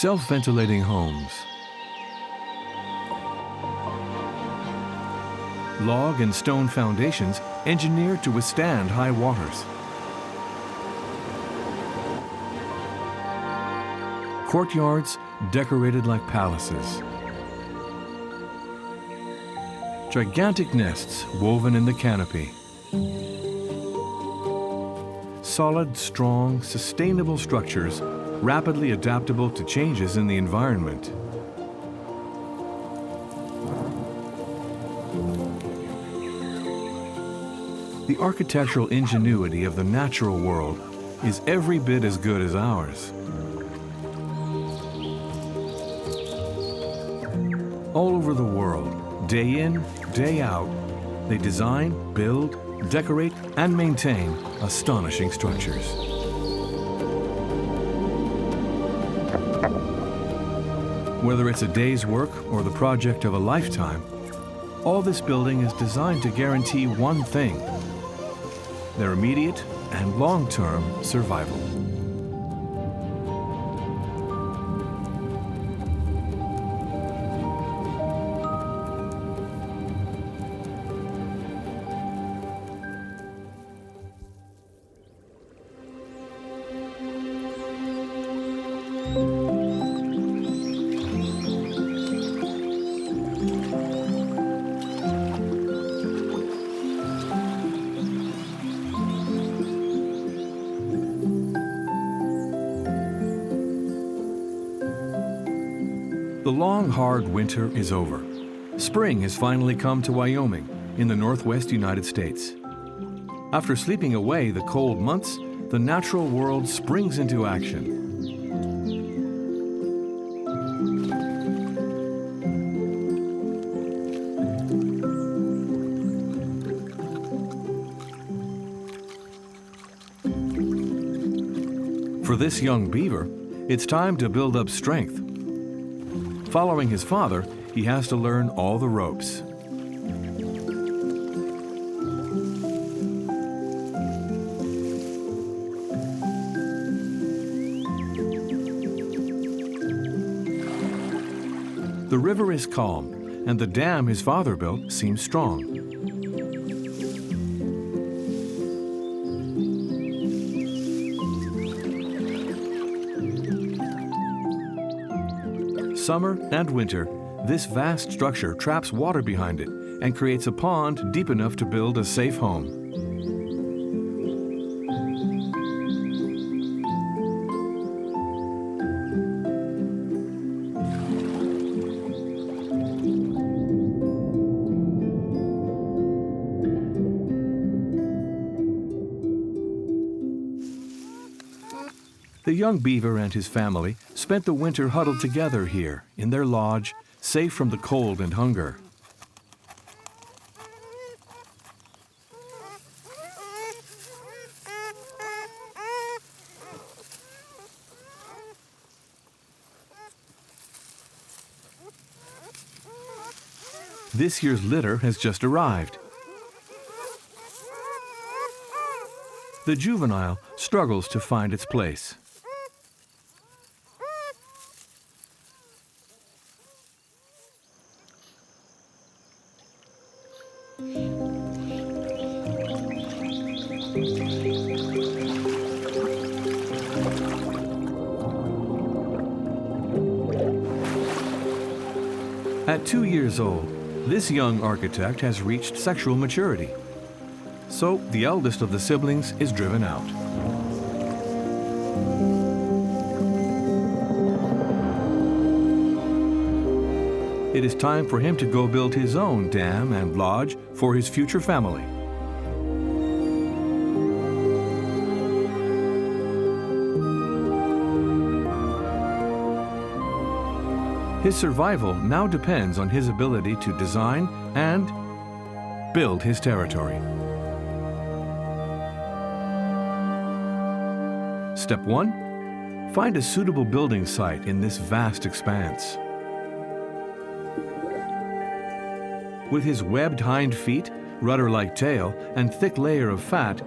Self-ventilating homes. Log and stone foundations engineered to withstand high waters. Courtyards decorated like palaces. Gigantic nests woven in the canopy. Solid, strong, sustainable structures rapidly adaptable to changes in the environment. The architectural ingenuity of the natural world is every bit as good as ours. All over the world, day in, day out, they design, build, decorate, and maintain astonishing structures. Whether it's a day's work or the project of a lifetime, all this building is designed to guarantee one thing: their immediate and long-term survival. The long, hard winter is over. Spring has finally come to Wyoming, in the northwest United States. After sleeping away the cold months, the natural world springs into action. For this young beaver, it's time to build up strength. Following his father, he has to learn all the ropes. The river is calm, and the dam his father built seems strong. Summer and winter, this vast structure traps water behind it and creates a pond deep enough to build a safe home. The young beaver and his family spent the winter huddled together here in their lodge, safe from the cold and hunger. This year's litter has just arrived. The juvenile struggles to find its place. At 2 years old, this young architect has reached sexual maturity. So the eldest of the siblings is driven out. It is time for him to go build his own dam and lodge for his future family. His survival now depends on his ability to design and build his territory. Step 1. Find a suitable building site in this vast expanse. With his webbed hind feet, rudder-like tail, and thick layer of fat,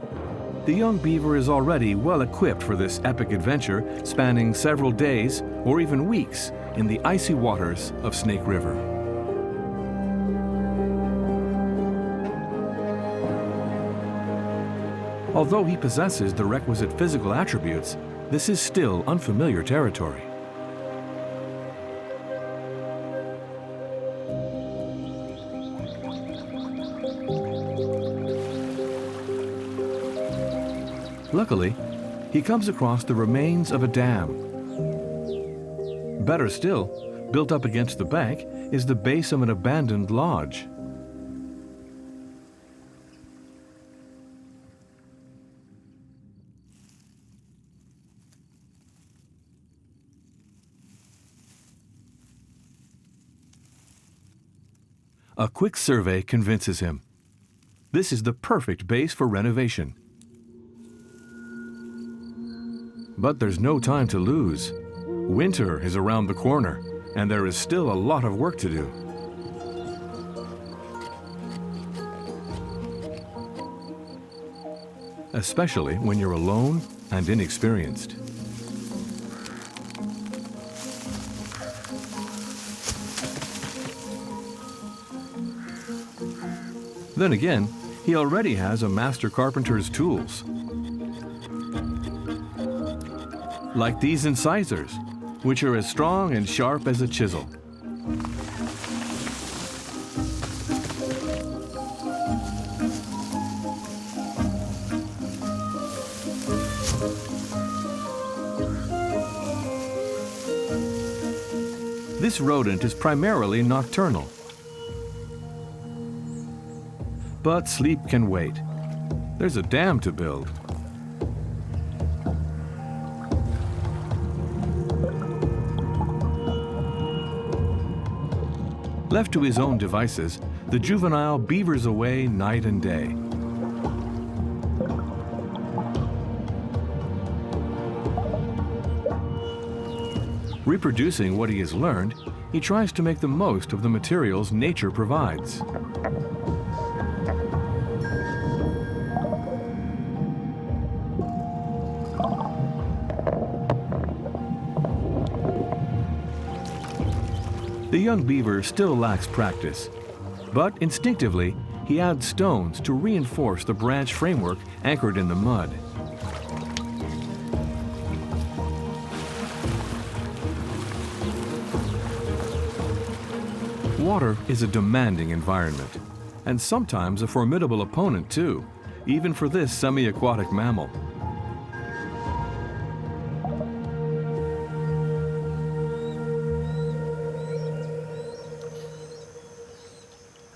The young beaver is already well equipped for this epic adventure spanning several days or even weeks in the icy waters of Snake River. Although he possesses the requisite physical attributes, this is still unfamiliar territory. Luckily, he comes across the remains of a dam. Better still, built up against the bank is the base of an abandoned lodge. A quick survey convinces him. This is the perfect base for renovation. But there's no time to lose. Winter is around the corner, and there is still a lot of work to do. Especially when you're alone and inexperienced. Then again, he already has a master carpenter's tools. Like these incisors, which are as strong and sharp as a chisel. This rodent is primarily nocturnal. But sleep can wait. There's a dam to build. Left to his own devices, the juvenile beavers away night and day. Reproducing what he has learned, he tries to make the most of the materials nature provides. The young beaver still lacks practice, but instinctively he adds stones to reinforce the branch framework anchored in the mud. Water is a demanding environment, and sometimes a formidable opponent too, even for this semi-aquatic mammal.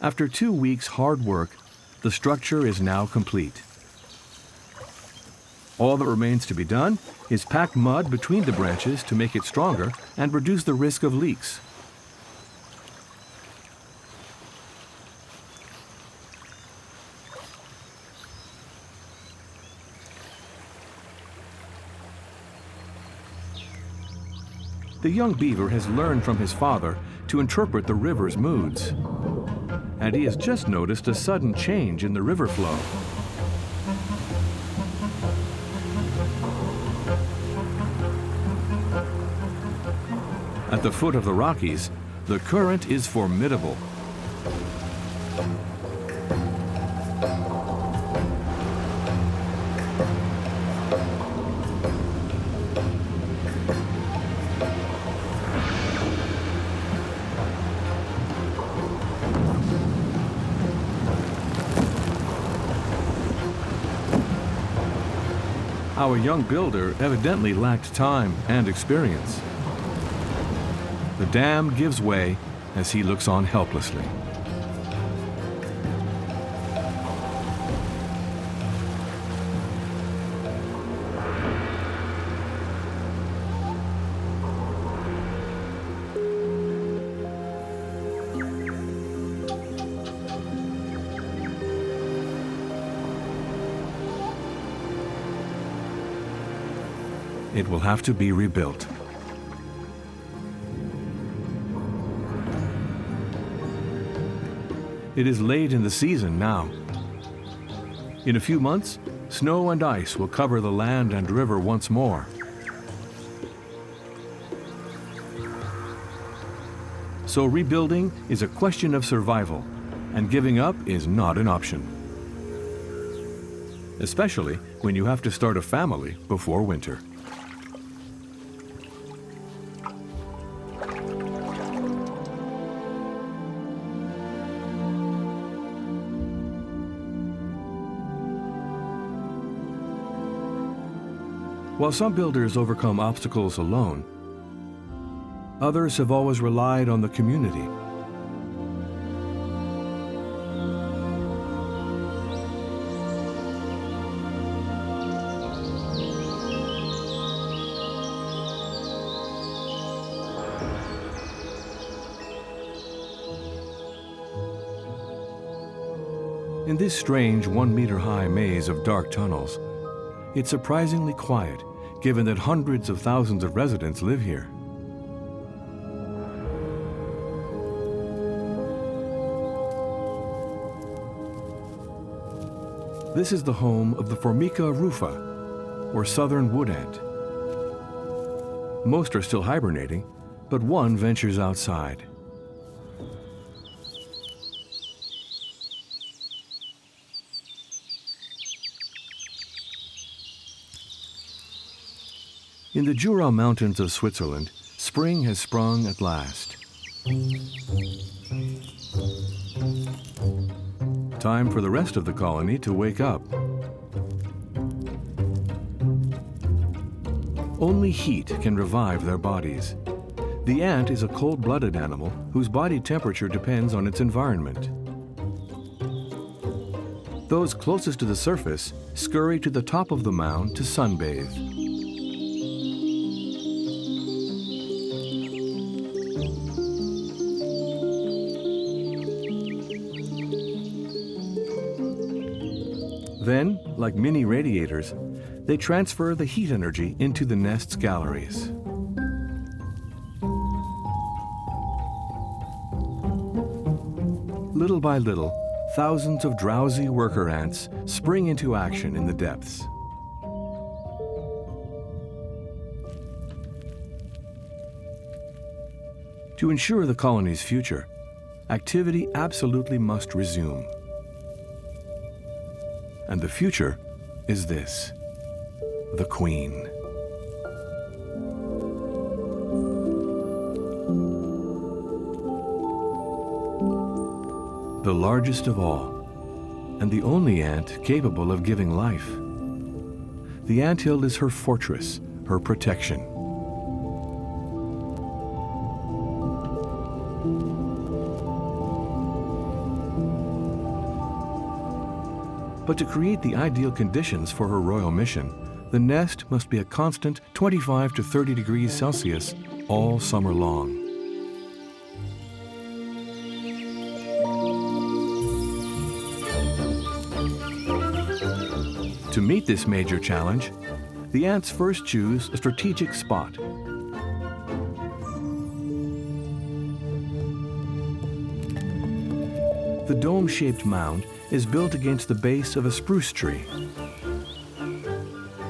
After 2 weeks' hard work, the structure is now complete. All that remains to be done is pack mud between the branches to make it stronger and reduce the risk of leaks. The young beaver has learned from his father to interpret the river's moods. And he has just noticed a sudden change in the river flow. At the foot of the Rockies, the current is formidable. Our young builder evidently lacked time and experience. The dam gives way as he looks on helplessly. It will have to be rebuilt. It is late in the season now. In a few months, snow and ice will cover the land and river once more. So rebuilding is a question of survival, and giving up is not an option. Especially when you have to start a family before winter. While some builders overcome obstacles alone, others have always relied on the community. In this strange 1-meter-high maze of dark tunnels, it's surprisingly quiet, given that hundreds of thousands of residents live here. This is the home of the Formica rufa, or southern wood ant. Most are still hibernating, but one ventures outside. In the Jura Mountains of Switzerland, spring has sprung at last. Time for the rest of the colony to wake up. Only heat can revive their bodies. The ant is a cold-blooded animal whose body temperature depends on its environment. Those closest to the surface scurry to the top of the mound to sunbathe. Then, like mini radiators, they transfer the heat energy into the nest's galleries. Little by little, thousands of drowsy worker ants spring into action in the depths. To ensure the colony's future, activity absolutely must resume. And the future is this: the queen. The largest of all, and the only ant capable of giving life. The anthill is her fortress, her protection. But to create the ideal conditions for her royal mission, the nest must be a constant 25 to 30 degrees Celsius all summer long. To meet this major challenge, the ants first choose a strategic spot. The dome-shaped mound is built against the base of a spruce tree.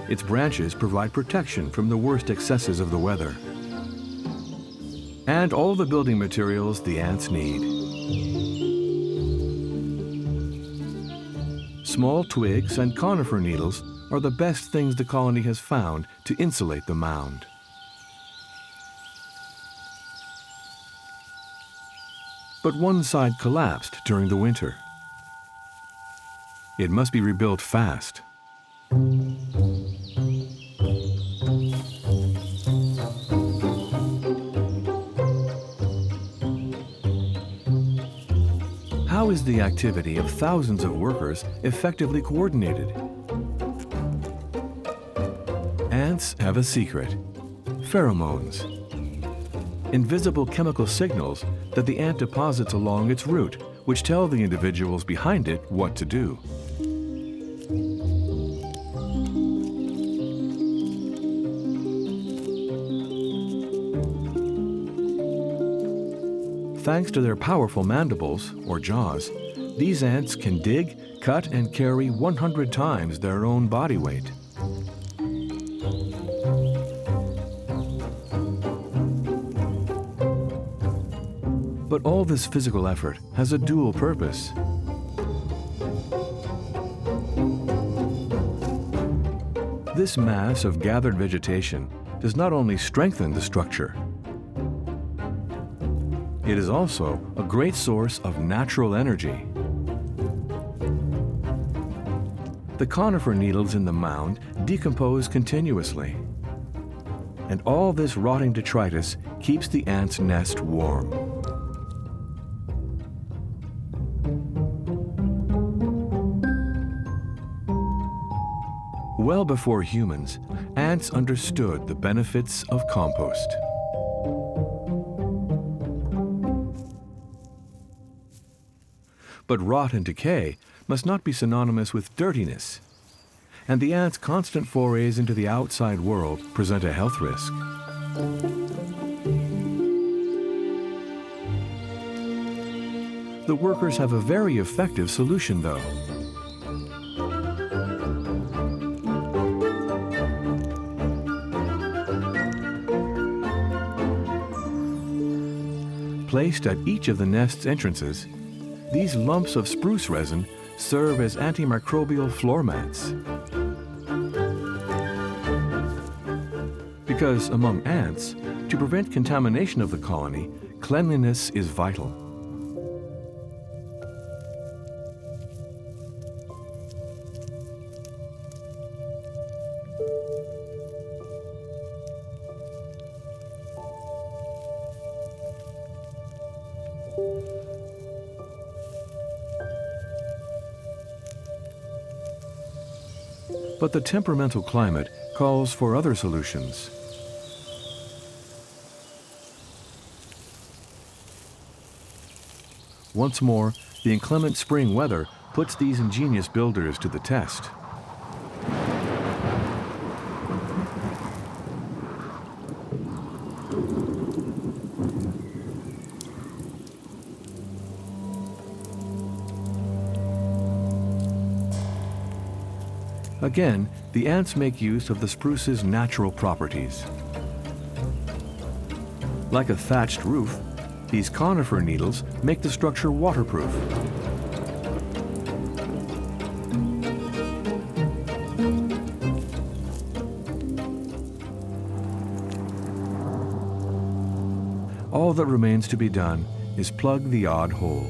Its branches provide protection from the worst excesses of the weather, and all the building materials the ants need. Small twigs and conifer needles are the best things the colony has found to insulate the mound. But one side collapsed during the winter. It must be rebuilt fast. How is the activity of thousands of workers effectively coordinated? Ants have a secret: pheromones. Invisible chemical signals that the ant deposits along its route, which tell the individuals behind it what to do. Thanks to their powerful mandibles, or jaws, These ants can dig, cut, and carry 100 times their own body weight. But all this physical effort has a dual purpose. This mass of gathered vegetation does not only strengthen the structure, it is also a great source of natural energy. The conifer needles in the mound decompose continuously, and all this rotting detritus keeps the ant's nest warm. Well before humans, ants understood the benefits of compost. But rot and decay must not be synonymous with dirtiness, and the ants' constant forays into the outside world present a health risk. The workers have a very effective solution, though. Placed at each of the nest's entrances, these lumps of spruce resin serve as antimicrobial floor mats. Because among ants, to prevent contamination of the colony, cleanliness is vital. But the temperamental climate calls for other solutions. Once more, the inclement spring weather puts these ingenious builders to the test. Again, the ants make use of the spruce's natural properties. Like a thatched roof, these conifer needles make the structure waterproof. All that remains to be done is plug the odd hole.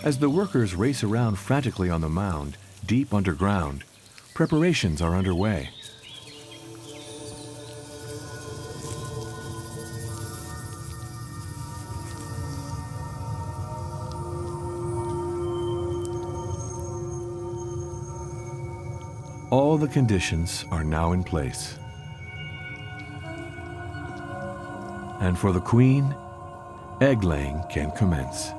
As the workers race around frantically on the mound, deep underground, preparations are underway. All the conditions are now in place. And for the queen, egg-laying can commence.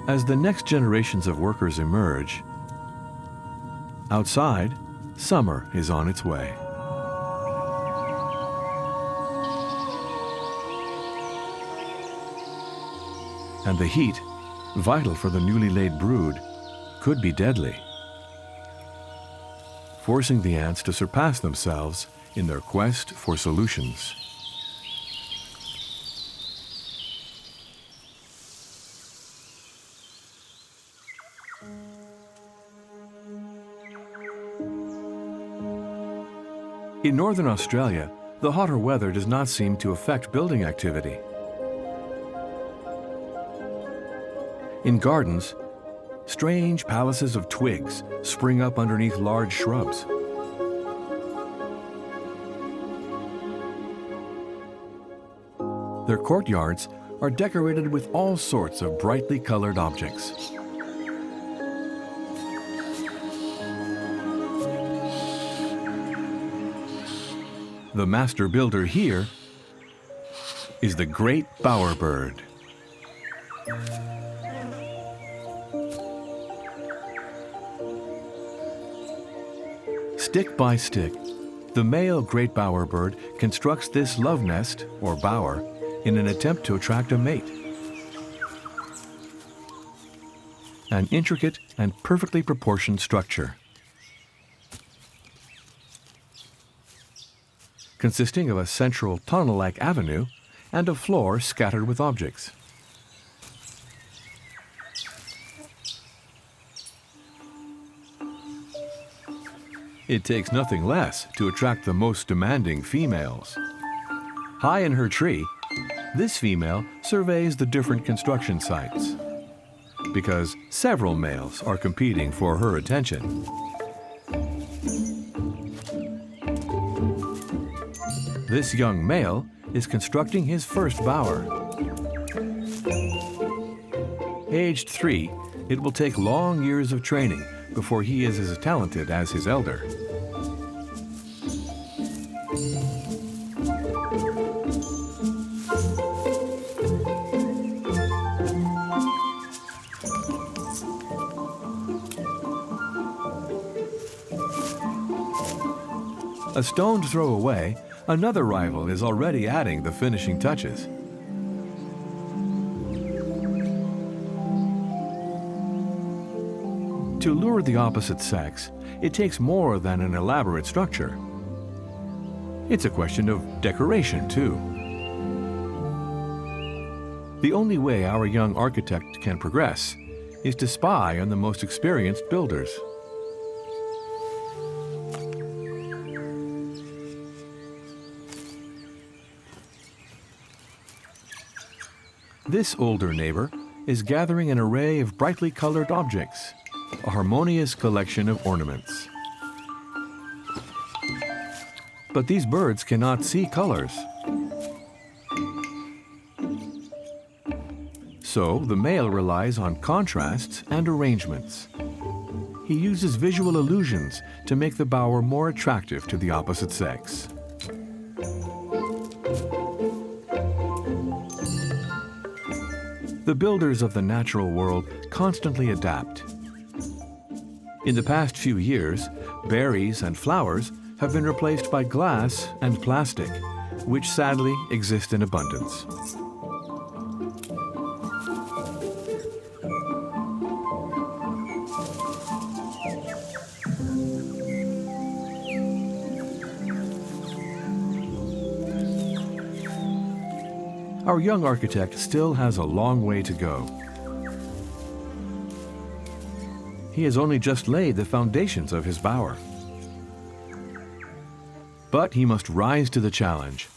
As the next generations of workers emerge, outside, summer is on its way. And the heat, vital for the newly laid brood, could be deadly, forcing the ants to surpass themselves in their quest for solutions. In northern Australia, the hotter weather does not seem to affect building activity. In gardens, strange palaces of twigs spring up underneath large shrubs. Their courtyards are decorated with all sorts of brightly colored objects. The master builder here is the great bowerbird. Stick by stick, the male great bowerbird constructs this love nest, or bower, in an attempt to attract a mate. An intricate and perfectly proportioned structure, consisting of a central tunnel-like avenue and a floor scattered with objects. It takes nothing less to attract the most demanding females. High in her tree, this female surveys the different construction sites, because several males are competing for her attention. This young male is constructing his first bower. Aged 3, it will take long years of training before he is as talented as his elder. A stone's throw away, another rival is already adding the finishing touches. To lure the opposite sex, it takes more than an elaborate structure. It's a question of decoration, too. The only way our young architect can progress is to spy on the most experienced builders. This older neighbor is gathering an array of brightly colored objects, a harmonious collection of ornaments. But these birds cannot see colors. So the male relies on contrasts and arrangements. He uses visual illusions to make the bower more attractive to the opposite sex. The builders of the natural world constantly adapt. In the past few years, berries and flowers have been replaced by glass and plastic, which sadly exist in abundance. Our young architect still has a long way to go. He has only just laid the foundations of his bower. But he must rise to the challenge.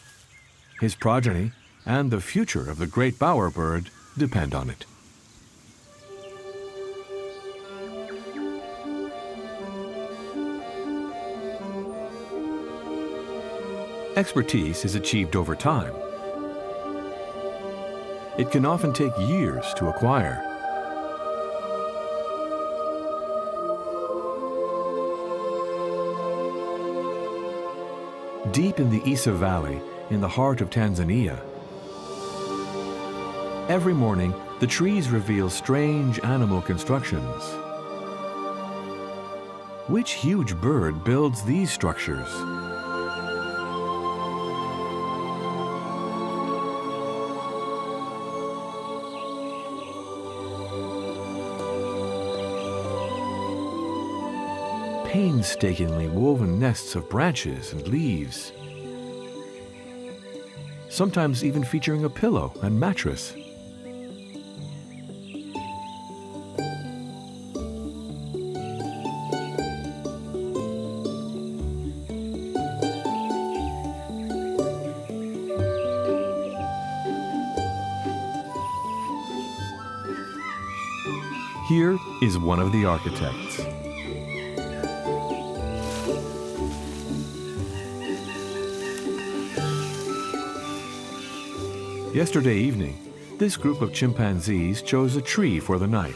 His progeny and the future of the great bowerbird depend on it. Expertise is achieved over time. It can often take years to acquire. Deep in the Isa Valley, in the heart of Tanzania, every morning the trees reveal strange animal constructions. Which huge bird builds these structures? painstakingly woven nests of branches and leaves, sometimes even featuring a pillow and mattress. Here is one of the architects. Yesterday evening, this group of chimpanzees chose a tree for the night,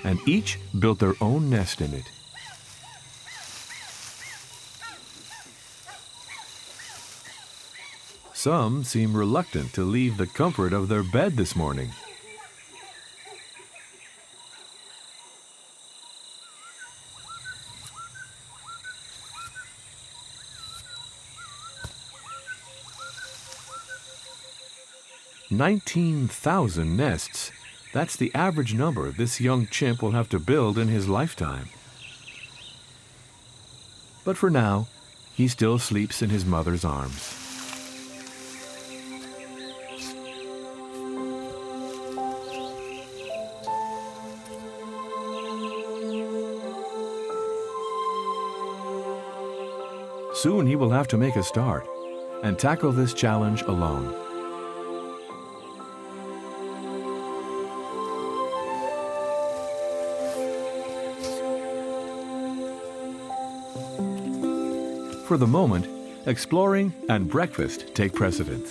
and each built their own nest in it. Some seem reluctant to leave the comfort of their bed this morning. "19,000 nests. That's the average number this young chimp will have to build in his lifetime." But for now, he still sleeps in his mother's arms. Soon he will have to make a start and tackle this challenge alone. For the moment, exploring and breakfast take precedence.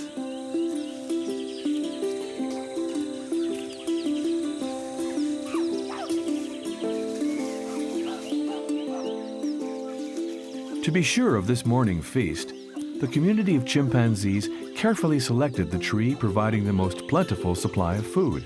To be sure of this morning feast, the community of chimpanzees carefully selected the tree providing the most plentiful supply of food.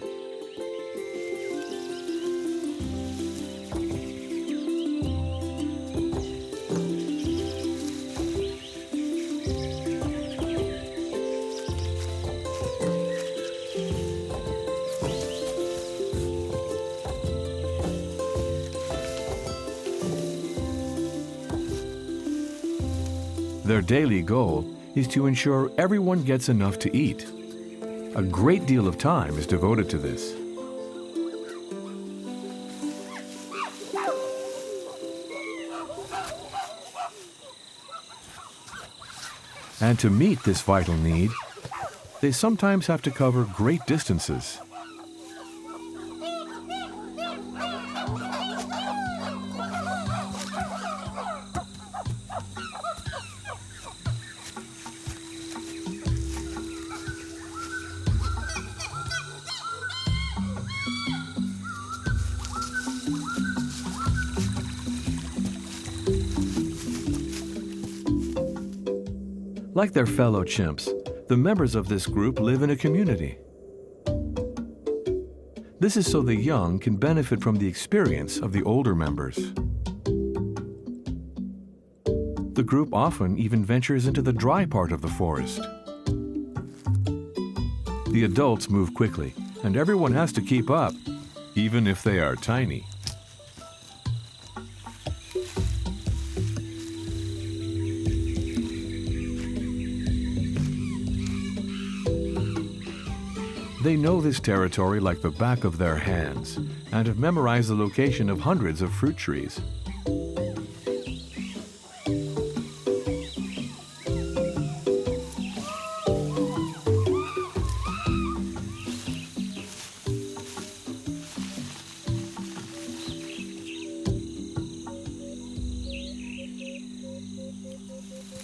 Their daily goal is to ensure everyone gets enough to eat. A great deal of time is devoted to this. And to meet this vital need, they sometimes have to cover great distances. Like their fellow chimps, the members of this group live in a community. This is so the young can benefit from the experience of the older members. The group often even ventures into the dry part of the forest. The adults move quickly, and everyone has to keep up, even if they are tiny. They know this territory like the back of their hands and have memorized the location of hundreds of fruit trees.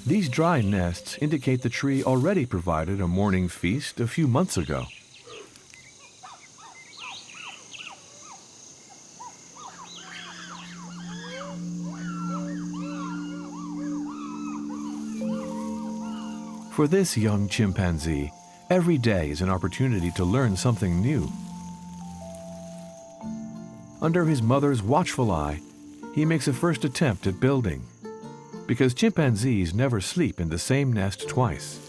These dry nests indicate the tree already provided a morning feast a few months ago. For this young chimpanzee, every day is an opportunity to learn something new. Under his mother's watchful eye, he makes a first attempt at building, because chimpanzees never sleep in the same nest twice.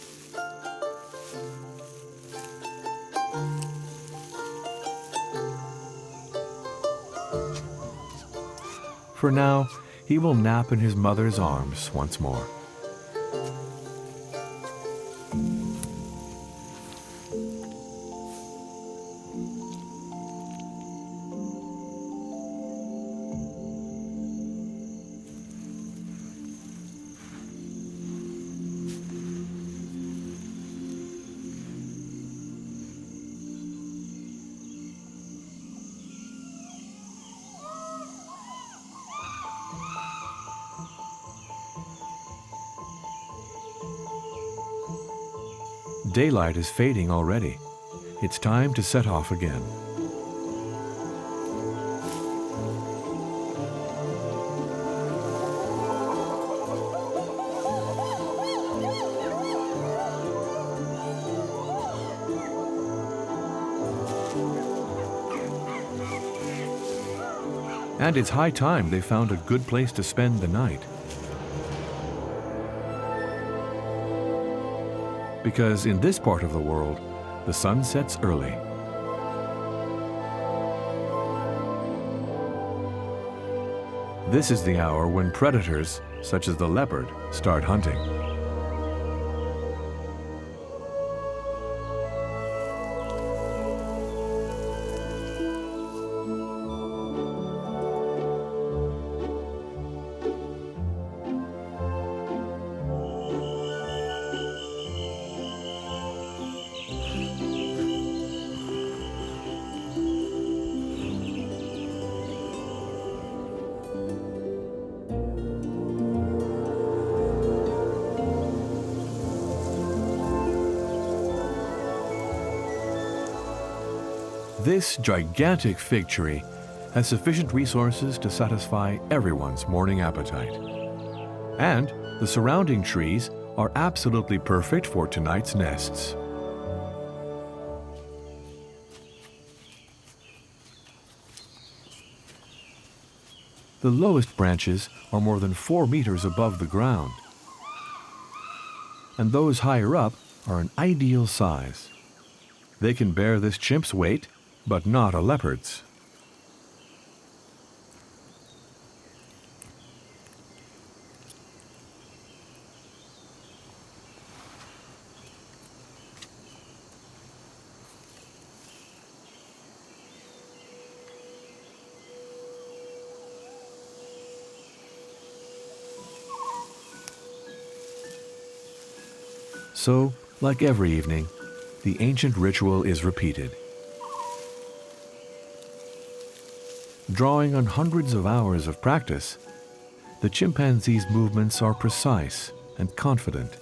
For now, he will nap in his mother's arms once more. Daylight is fading already. It's time to set off again. And it's high time they found a good place to spend the night. Because in this part of the world, the sun sets early. This is the hour when predators, such as the leopard, start hunting. This gigantic fig tree has sufficient resources to satisfy everyone's morning appetite. And the surrounding trees are absolutely perfect for tonight's nests. The lowest branches are more than 4 meters above the ground, and those higher up are an ideal size. They can bear this chimp's weight, but not a leopard's. So, like every evening, the ancient ritual is repeated. Drawing on hundreds of hours of practice, the chimpanzee's movements are precise and confident.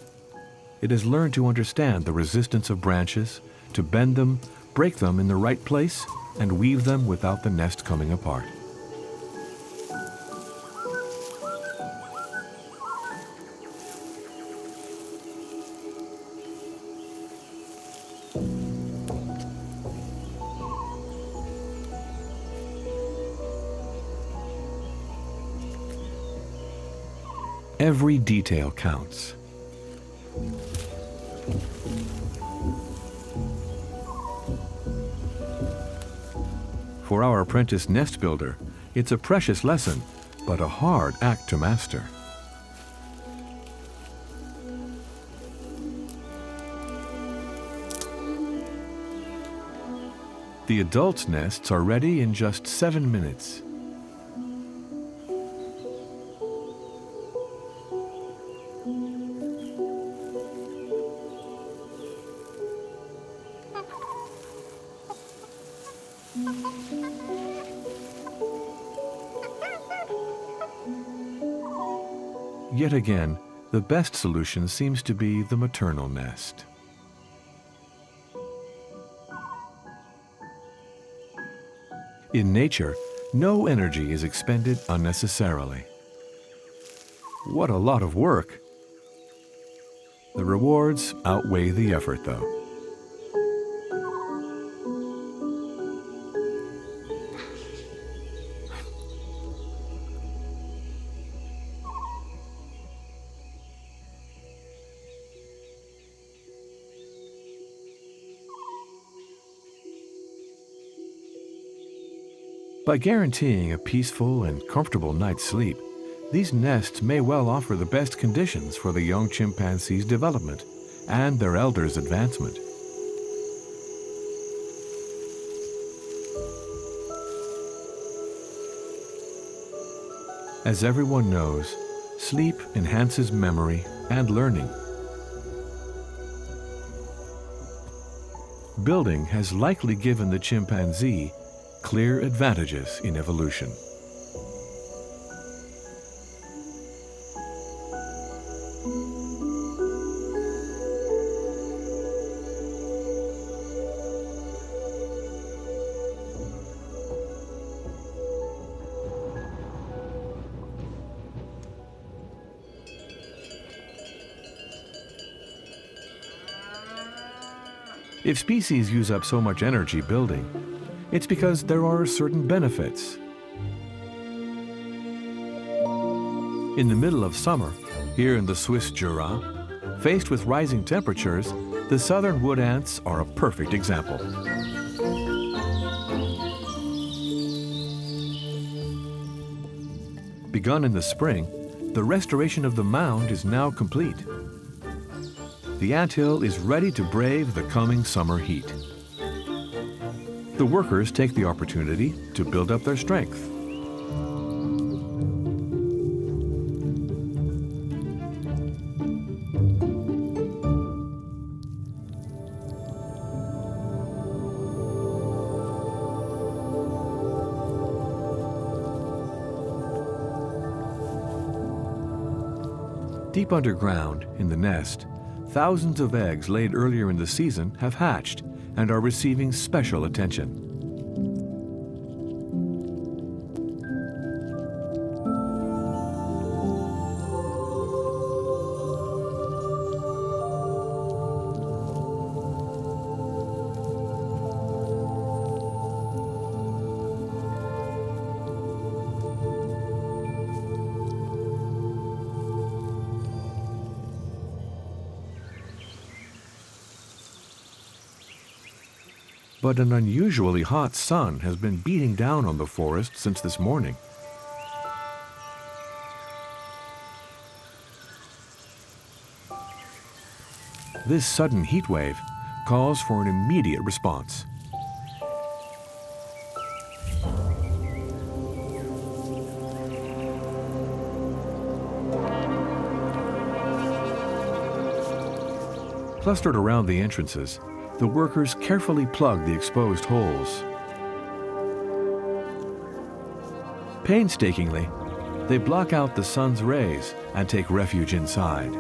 It has learned to understand the resistance of branches, to bend them, break them in the right place, and weave them without the nest coming apart. Every detail counts. For our apprentice nest builder, it's a precious lesson, but a hard act to master. The adults' nests are ready in just 7 minutes. Yet again, the best solution seems to be the maternal nest. In nature, no energy is expended unnecessarily. What a lot of work! The rewards outweigh the effort, though. By guaranteeing a peaceful and comfortable night's sleep, These nests may well offer the best conditions for the young chimpanzee's development and their elders' advancement. As everyone knows, sleep enhances memory and learning. Building has likely given the chimpanzee clear advantages in evolution. If species use up so much energy building, it's because there are certain benefits. In the middle of summer, here in the Swiss Jura, faced with rising temperatures, the southern wood ants are a perfect example. Begun in the spring, the restoration of the mound is now complete. The anthill is ready to brave the coming summer heat. The workers take the opportunity to build up their strength. Deep underground, in the nest, thousands of eggs laid earlier in the season have hatched and are receiving special attention. But an unusually hot sun has been beating down on the forest since this morning. This sudden heat wave calls for an immediate response. Clustered around the entrances, the workers carefully plug the exposed holes. Painstakingly, they block out the sun's rays and take refuge inside.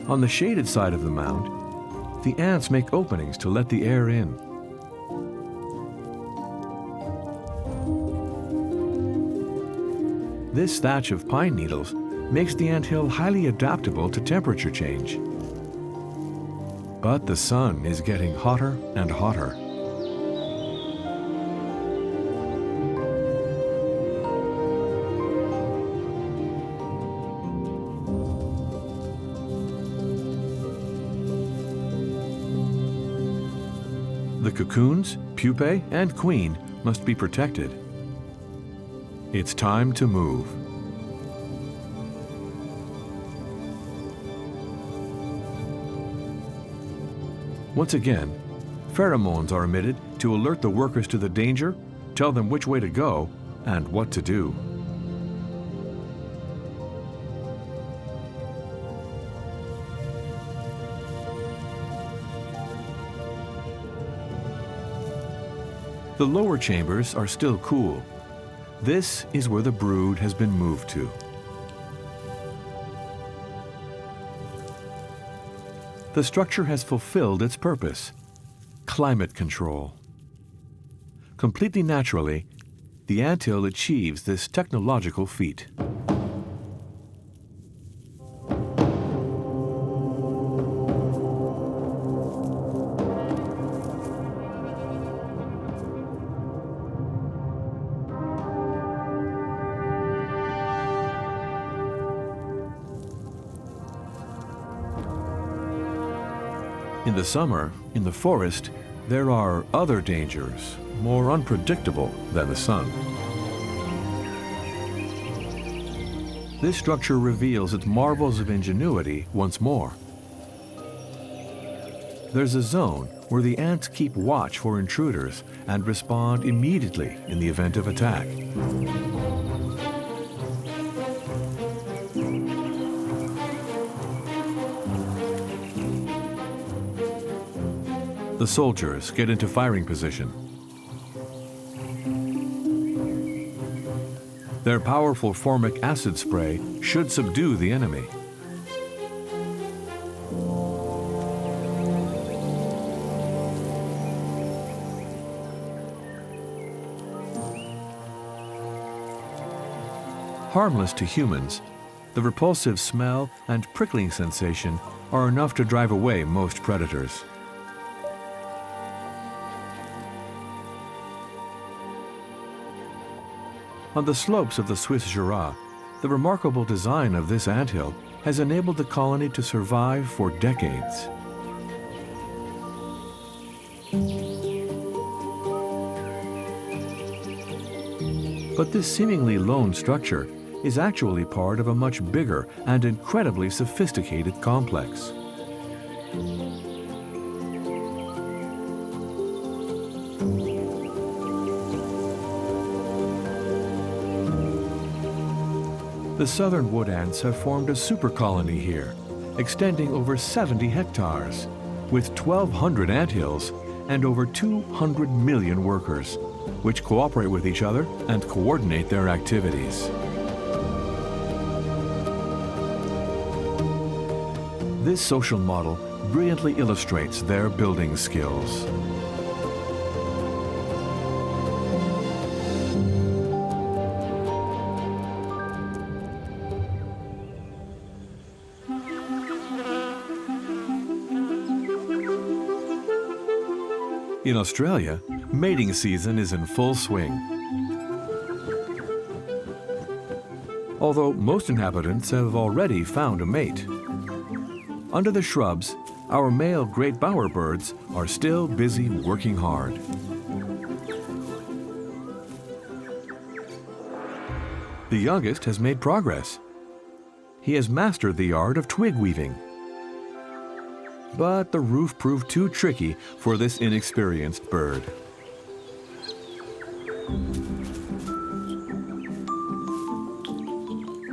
On the shaded side of the mound, the ants make openings to let the air in. This thatch of pine needles makes the anthill highly adaptable to temperature change. But the sun is getting hotter and hotter. The cocoons, pupae, and queen must be protected. It's time to move. Once again, pheromones are emitted to alert the workers to the danger, tell them which way to go, and what to do. The lower chambers are still cool. This is where the brood has been moved to. The structure has fulfilled its purpose: climate control. Completely naturally, the anthill achieves this technological feat. In the summer, in the forest, there are other dangers, more unpredictable than the sun. This structure reveals its marvels of ingenuity once more. There's a zone where the ants keep watch for intruders and respond immediately in the event of attack. The soldiers get into firing position. Their powerful formic acid spray should subdue the enemy. Harmless to humans, the repulsive smell and prickling sensation are enough to drive away most predators. On the slopes of the Swiss Jura, the remarkable design of this anthill has enabled the colony to survive for decades. But this seemingly lone structure is actually part of a much bigger and incredibly sophisticated complex. The southern wood ants have formed a super colony here, extending over 70 hectares, with 1,200 anthills and over 200 million workers, which cooperate with each other and coordinate their activities. This social model brilliantly illustrates their building skills. In Australia, mating season is in full swing. Although most inhabitants have already found a mate. Under the shrubs, our male great bowerbirds are still busy working hard. The youngest has made progress. He has mastered the art of twig weaving. But the roof proved too tricky for this inexperienced bird.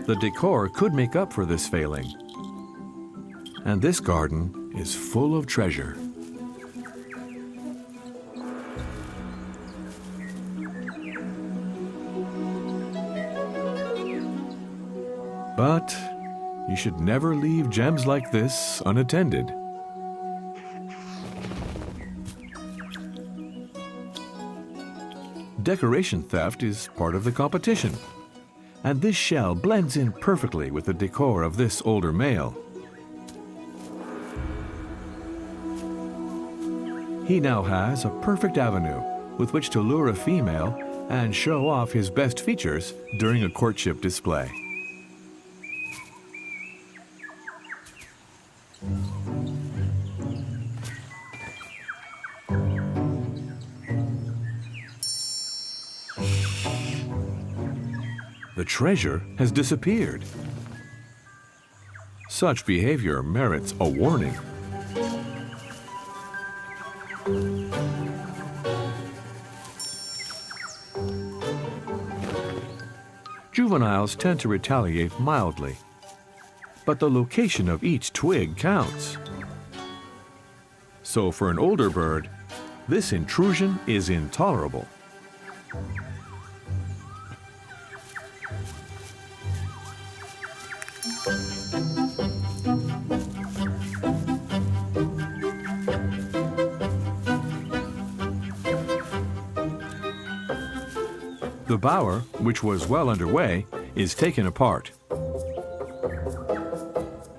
The decor could make up for this failing. And this garden is full of treasure. But you should never leave gems like this unattended. Decoration theft is part of the competition, and this shell blends in perfectly with the decor of this older male. He now has a perfect avenue with which to lure a female and show off his best features during a courtship display. The treasure has disappeared. Such behavior merits a warning. Juveniles tend to retaliate mildly, but the location of each twig counts. So for an older bird, this intrusion is intolerable. The bower, which was well underway, is taken apart.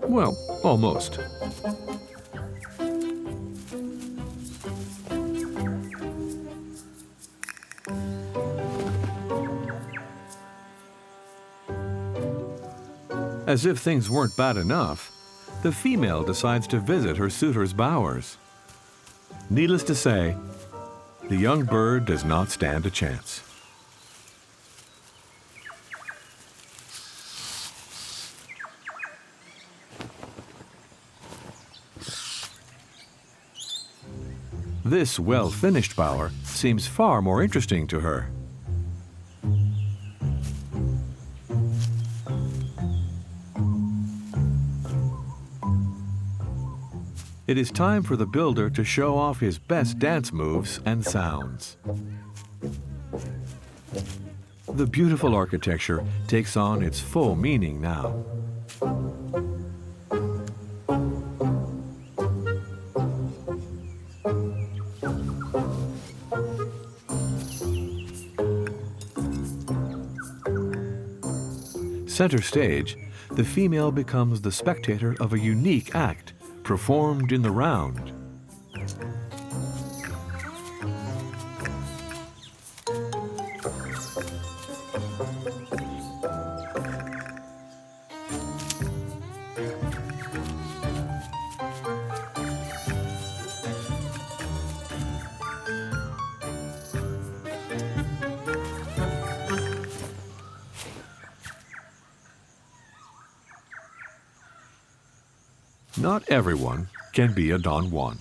Well, almost. As if things weren't bad enough, the female decides to visit her suitor's bowers. Needless to say, the young bird does not stand a chance. This well-finished bower seems far more interesting to her. It is time for the builder to show off his best dance moves and sounds. The beautiful architecture takes on its full meaning now. Center stage, the female becomes the spectator of a unique act performed in the round. Not everyone can be a Don Juan.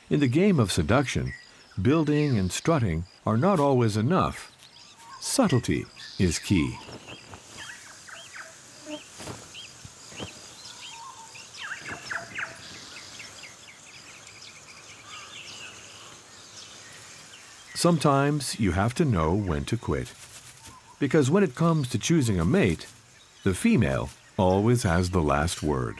In the game of seduction, building and strutting are not always enough. Subtlety is key. Sometimes you have to know when to quit. Because when it comes to choosing a mate, the female always has the last word.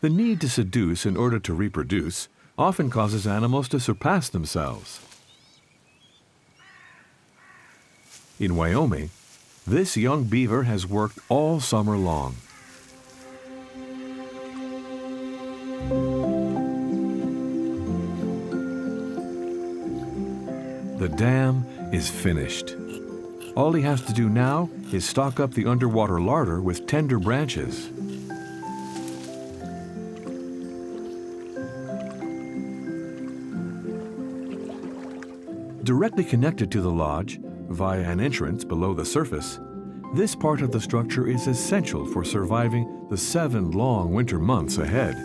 The need to seduce in order to reproduce often causes animals to surpass themselves. In Wyoming, this young beaver has worked all summer long. The dam is finished. All he has to do now is stock up the underwater larder with tender branches. Directly connected to the lodge, via an entrance below the surface, this part of the structure is essential for surviving the 7 long winter months ahead.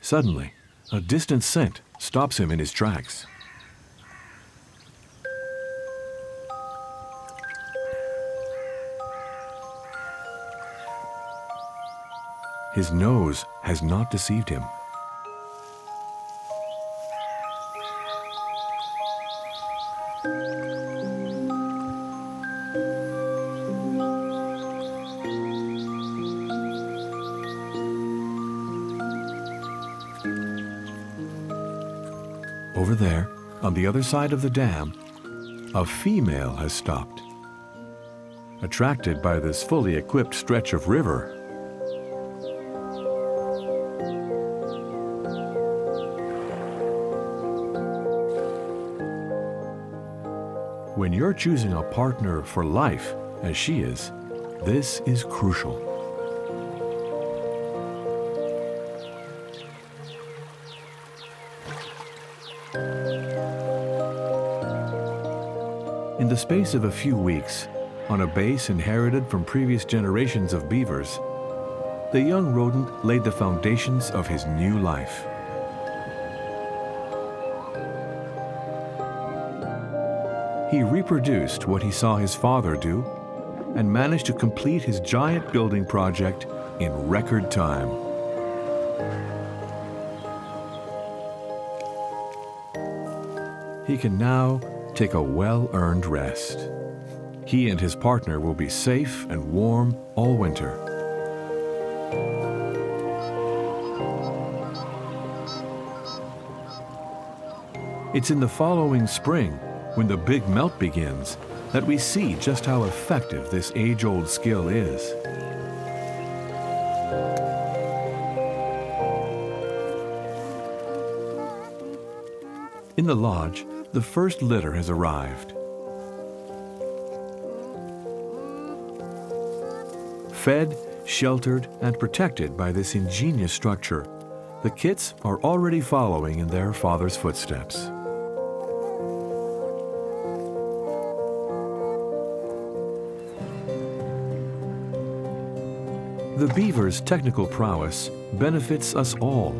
Suddenly, a distant scent stops him in his tracks. His nose has not deceived him. Over there, on the other side of the dam, a female has stopped. Attracted by this fully equipped stretch of river, when you're choosing a partner for life, as she is, this is crucial. In the space of a few weeks, on a base inherited from previous generations of beavers, the young rodent laid the foundations of his new life. He reproduced what he saw his father do and managed to complete his giant building project in record time. he can now take a well-earned rest. He and his partner will be safe and warm all winter. It's in the following spring, when the big melt begins, that we see just how effective this age-old skill is. In the lodge, the first litter has arrived. Fed, sheltered, and protected by this ingenious structure, the kits are already following in their father's footsteps. The beaver's technical prowess benefits us all.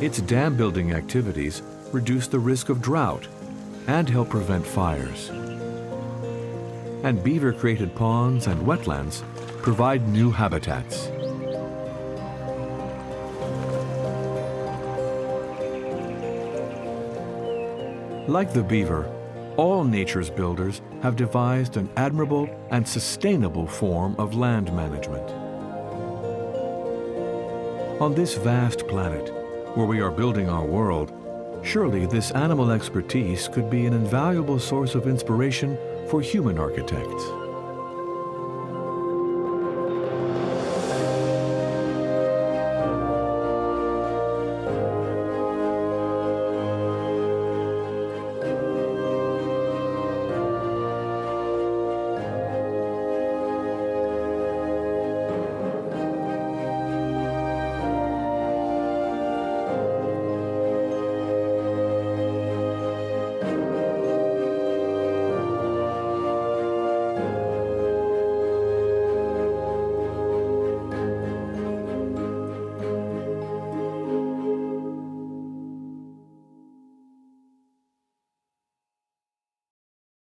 Its dam-building activities reduce the risk of drought and help prevent fires. And beaver-created ponds and wetlands provide new habitats. Like the beaver, all nature's builders have devised an admirable and sustainable form of land management. On this vast planet, where we are building our world, surely this animal expertise could be an invaluable source of inspiration for human architects.